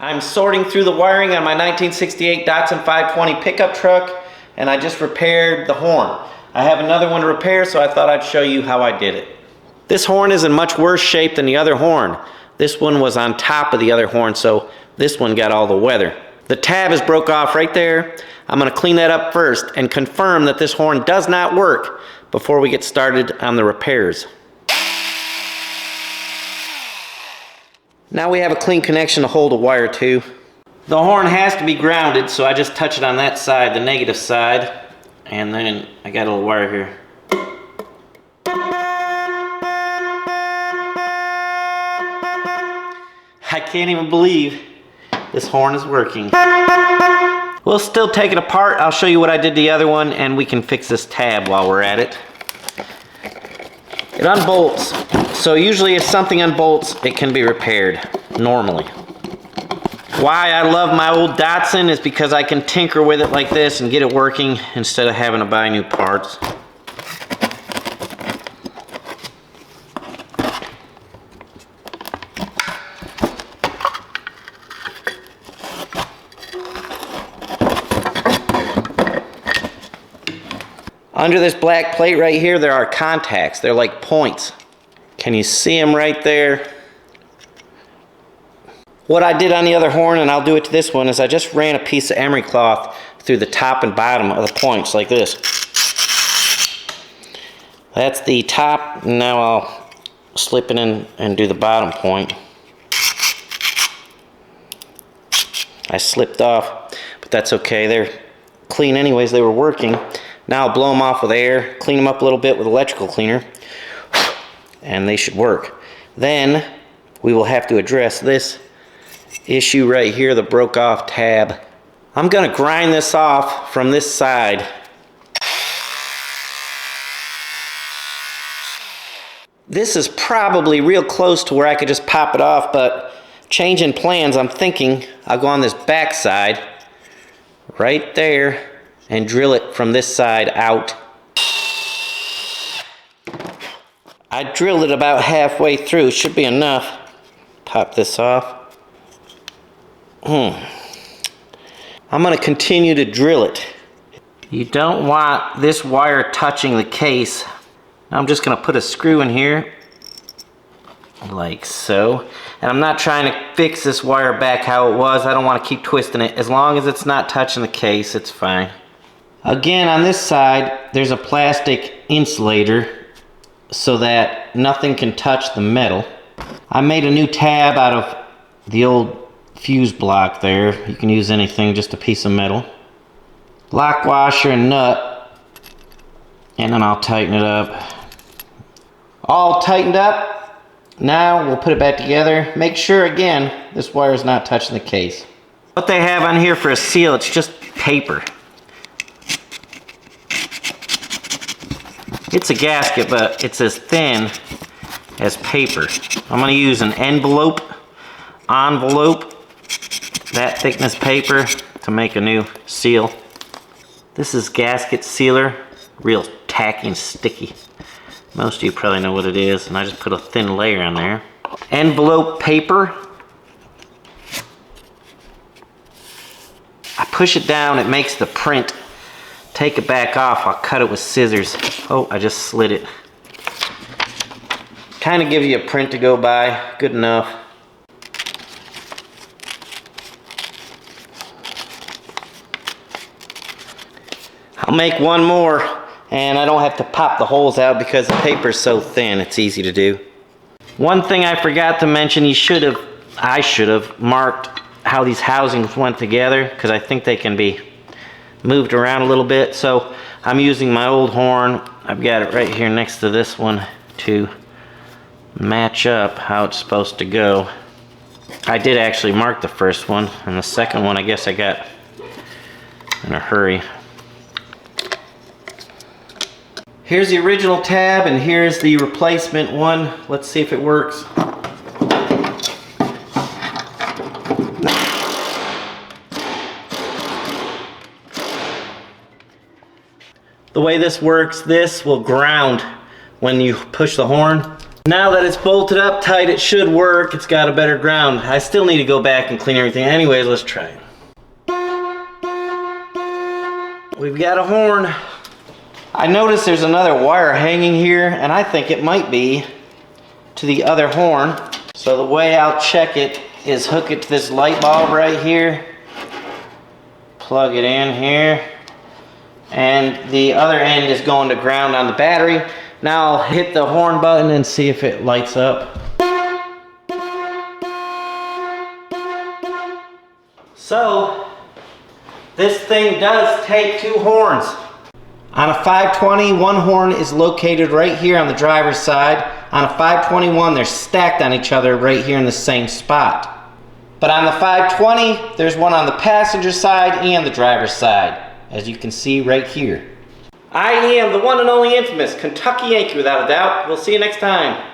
I'm sorting through the wiring on my 1968 Datsun 520 pickup truck, and I just repaired the horn. I have another one to repair, so I thought I'd show you how I did it. This horn is in much worse shape than the other horn. This one was on top of the other horn, so this one got all the weather. The tab is broke off right there. I'm going to clean that up first and confirm that this horn does not work before we get started on the repairs. Now we have a clean connection to hold a wire to. The horn has to be grounded, so I just touch it on that side, the negative side, and then I got a little wire here. I can't even believe this horn is working. We'll still take it apart. I'll show you what I did to the other one, and we can fix this tab while we're at it. It unbolts. So usually if something unbolts, it can be repaired normally. Why I love my old Datsun is because I can tinker with it like this and get it working instead of having to buy new parts. Under this black plate right here, there are contacts. They're like points. Can you see them right there? What I did on the other horn, and I'll do it to this one, is I just ran a piece of emery cloth through the top and bottom of the points like this. That's the top. Now I'll slip it in and do the bottom point. I slipped off, but that's okay. They're clean anyways. They were working. Now I'll blow them off with air, clean them up a little bit with electrical cleaner, and they should work. Then we will have to address this issue right here, the broke off tab. I'm gonna grind this off from this side. This is probably real close to where I could just pop it off, but changing plans, I'm thinking I'll go on this back side right there and drill it from this side out. I drilled it about halfway through. Should be enough. Pop this off. I'm going to continue to drill it. You don't want this wire touching the case. Now I'm just going to put a screw in here like so. And I'm not trying to fix this wire back how it was. I don't want to keep twisting it. As long as it's not touching the case, it's fine. Again, on this side, there's a plastic insulator so that nothing can touch the metal. I made a new tab out of the old fuse block there. You can use anything, just a piece of metal. Lock washer and nut, and then I'll tighten it up. All tightened up. Now we'll put it back together. Make sure, again, this wire is not touching the case. What they have on here for a seal, it's just paper. It's a gasket, but it's as thin as paper. I'm going to use an envelope, that thickness paper, to make a new seal. This is gasket sealer, real tacky and sticky. Most of you probably know what it is, and I just put a thin layer on there. Envelope paper. I push it down, it makes the print. Take it back off, I'll cut it with scissors. Oh, I just slid it. Kind of gives you a print to go by, good enough. I'll make one more, and I don't have to pop the holes out because the paper's so thin, it's easy to do. One thing I forgot to mention, I should have marked how these housings went together, because I think they can be moved around a little bit. So I'm using my old horn. I've got it right here next to this one to match up how it's supposed to go. I did actually mark the first one, and the second one I guess I got in a hurry. Here's the original tab, and here's the replacement one. Let's see if it works. The way this works, this will ground when you push the horn. Now that it's bolted up tight, it should work. It's got a better ground. I still need to go back and clean everything. Anyways, let's try it. We've got a horn. I noticed there's another wire hanging here, and I think it might be to the other horn. So the way I'll check it is hook it to this light bulb right here. Plug it in here. And the other end is going to ground on the battery. Now I'll hit the horn button and see if it lights up. So, this thing does take two horns. On a 520, one horn is located right here on the driver's side. On a 521, they're stacked on each other right here in the same spot. But on the 520, there's one on the passenger side and the driver's side, as you can see right here. I am the one and only infamous Kentucky Yankee, without a doubt. We'll see you next time.